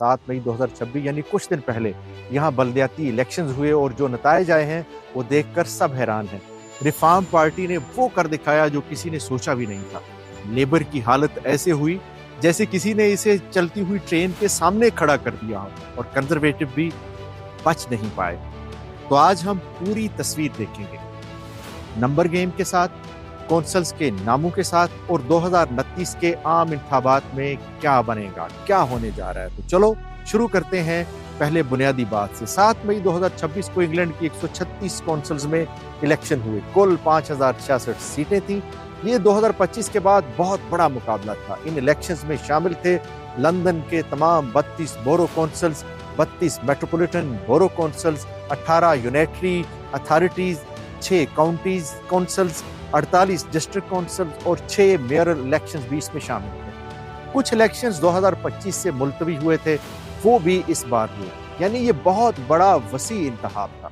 7 मई 2026 यानी कुछ दिन पहले यहाँ बलदियाती इलेक्शंस हुए और जो नताइज आए हैं वो देखकर सब हैरान हैं। रिफॉर्म पार्टी ने वो कर दिखाया जो किसी ने सोचा भी नहीं था। लेबर की हालत ऐसे हुई जैसे किसी ने इसे चलती हुई ट्रेन के सामने खड़ा कर दिया हो, और कंजर्वेटिव भी बच नहीं पाए। तो आज हम पूरी तस्वीर देखेंगे, नंबर गेम के साथ, कौंसल्स के नामों के साथ, और 2029 के आम इंतखाबात में क्या बनेगा, क्या होने जा रहा है। तो चलो शुरू करते हैं पहले बुनियादी बात से। 7 मई 2026 को इंग्लैंड की 136 कौंसल्स में इलेक्शन हुए। कुल 5066 सीटें थीं। ये 2025 के बाद बहुत बड़ा मुकाबला था। इन इलेक्शंस में शामिल थे लंदन के तमाम 32 borough councils, 32 metropolitan borough councils, 18 unitary authorities, 6 counties councils, 48 district councils और 6 मेयरल इलेक्शंस भी इसमें शामिल थे। कुछ इलेक्शंस 2025 से मुलतवी हुए थे, वो भी इस बार हुए। यानी ये बहुत बड़ा वसी इंतखाब था।